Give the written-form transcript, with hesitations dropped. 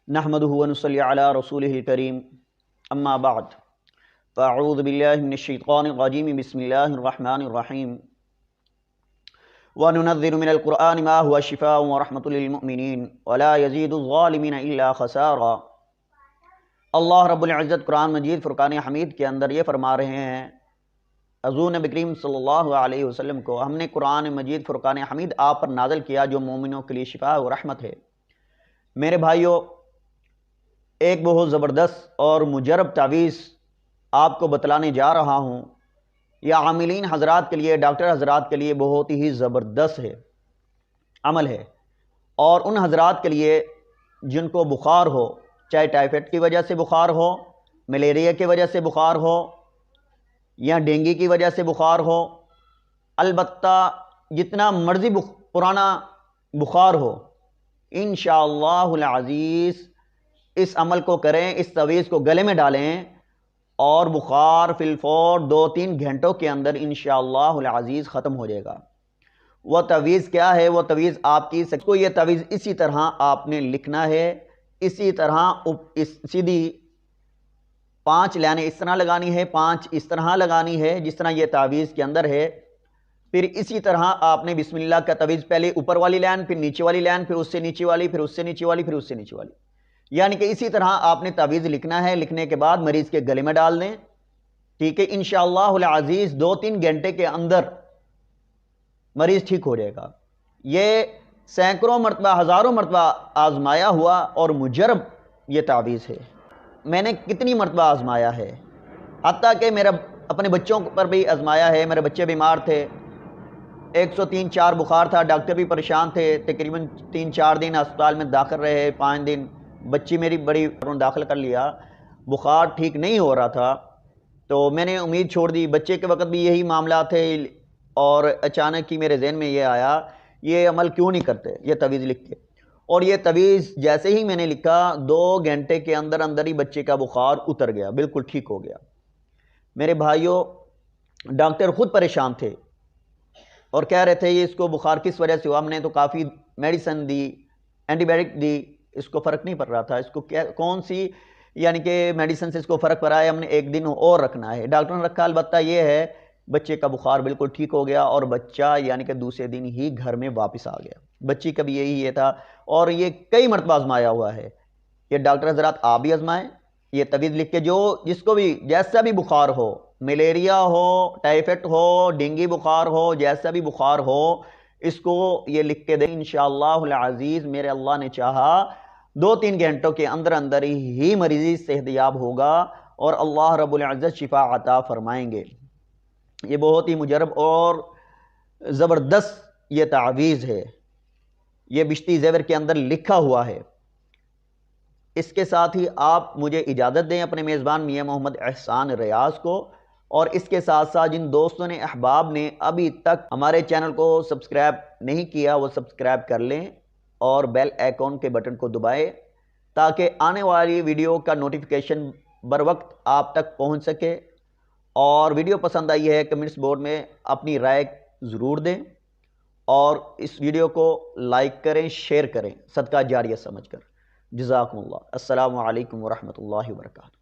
نحمده ونصلي على رسوله الكريم اما بعد فاعوذ بالله من الشيطان الرجيم بسم الله الرحمن الرحيم وننذر من القرآن ما هو شفاء ورحمة للمؤمنين ولا يزيد الظالمين الا خسارا۔ اللہ رب العزت قرآن مجید فرقان حمید کے اندر یہ فرما رہے ہیں، حضور نبی کریم صلی اللہ علیہ وسلم کو ہم نے قرآن مجید فرقان حمید آپ پر نازل کیا جو مومنوں کے لیے شفاء و رحمت ہے۔ میرے بھائیوں، ایک بہت زبردست اور مجرب تعویذ آپ کو بتلانے جا رہا ہوں۔ یہ عاملین حضرات کے لیے، ڈاکٹر حضرات کے لیے بہت ہی زبردست عمل ہے، اور ان حضرات کے لیے جن کو بخار ہو، چاہے ٹائیفائڈ کی وجہ سے بخار ہو، ملیریا کی وجہ سے بخار ہو یا ڈینگی کی وجہ سے بخار ہو، البتہ جتنا مرضی پرانا بخار ہو، انشاءاللہ العزیز اس عمل کو کریں، اس تعویذ کو گلے میں ڈالیں اور بخار فی الفور 2-3 گھنٹوں کے اندر انشاءاللہ العزیز ختم ہو جائے گا۔ وہ تعویذ کیا ہے؟ وہ تعویذ آپ کی کو یہ تعویذ اسی طرح آپ نے لکھنا ہے، اسی طرح سیدھی 5 لائنیں اس طرح لگانی ہے، 5 اس طرح لگانی ہے جس طرح یہ تعویذ کے اندر ہے۔ پھر اسی طرح آپ نے بسم اللہ کا تعویذ پہلے اوپر والی لائن، پھر نیچے والی لائن، پھر اس سے نیچے والی، پھر اس سے نیچے والی، پھر اس سے نیچے والی، یعنی کہ اسی طرح آپ نے تعویذ لکھنا ہے۔ لکھنے کے بعد مریض کے گلے میں ڈال دیں، ٹھیک ہے؟ انشاءاللہ العزیز 2-3 گھنٹے کے اندر مریض ٹھیک ہو جائے گا۔ یہ سینکڑوں مرتبہ، ہزاروں مرتبہ آزمایا ہوا اور مجرب یہ تعویذ ہے۔ میں نے کتنی مرتبہ آزمایا ہے، حتیٰ کہ میرا اپنے بچوں پر بھی آزمایا ہے۔ میرے بچے بیمار تھے، 103-4 بخار تھا، ڈاکٹر بھی پریشان تھے، تقریباً 3-4 دن اسپتال میں داخل رہے، 5 دن بچی میری بڑی داخل کر لیا، بخار ٹھیک نہیں ہو رہا تھا، تو میں نے امید چھوڑ دی۔ بچے کے وقت بھی یہی معاملات تھے، اور اچانک ہی میرے ذہن میں یہ آیا، یہ عمل کیوں نہیں کرتے یہ تعویذ لکھ کے؟ اور یہ تعویذ جیسے ہی میں نے لکھا 2 گھنٹے کے اندر اندر ہی بچے کا بخار اتر گیا، بالکل ٹھیک ہو گیا۔ میرے بھائیوں، ڈاکٹر خود پریشان تھے اور کہہ رہے تھے یہ اس کو بخار کس وجہ سے ہوا۔ ہم نے تو کافی میڈیسن دی، اینٹی بائیوٹک دی، اس کو فرق نہیں پڑ رہا تھا۔ اس کو کون سی یعنی کہ میڈیسن سے اس کو فرق پڑا ہے، ہم نے 1 دن اور رکھنا ہے، ڈاکٹر نے رکھا۔ البتہ یہ ہے بچے کا بخار بالکل ٹھیک ہو گیا، اور بچہ یعنی کہ دوسرے دن ہی گھر میں واپس آ گیا۔ بچی کا بھی یہی تھا، اور یہ کئی مرتبہ آزمایا ہوا ہے۔ یہ ڈاکٹر حضرات آپ بھی آزمائیں، یہ تعویذ لکھ کے جس کو بھی جیسا بھی بخار ہو، ملیریا ہو، ٹائیفائڈ ہو، ڈینگی بخار ہو، جیسا بھی بخار ہو، اس کو یہ لکھ کے دیں۔ انشاءاللہ العزیز میرے اللہ نے چاہا 2-3 گھنٹوں کے اندر اندر ہی مریض صحت یاب ہوگا، اور اللہ رب العزت شفا عطا فرمائیں گے۔ یہ بہت ہی مجرب اور زبردست یہ تعویذ ہے، یہ بشتی زیور کے اندر لکھا ہوا ہے۔ اس کے ساتھ ہی آپ مجھے اجازت دیں اپنے میزبان میاں محمد احسان ریاض کو، اور اس کے ساتھ ساتھ جن دوستوں نے، احباب نے ابھی تک ہمارے چینل کو سبسکرائب نہیں کیا وہ سبسکرائب کر لیں، اور بیل آئیکن کے بٹن کو دبائیں تاکہ آنے والی ویڈیو کا نوٹیفیکیشن بر وقت آپ تک پہنچ سکے۔ اور ویڈیو پسند آئی ہے کمنٹس بورڈ میں اپنی رائے ضرور دیں، اور اس ویڈیو کو لائک کریں، شیئر کریں، صدقہ جاریہ سمجھ کر۔ جزاکم اللہ۔ السلام علیکم ورحمۃ اللہ وبرکاتہ۔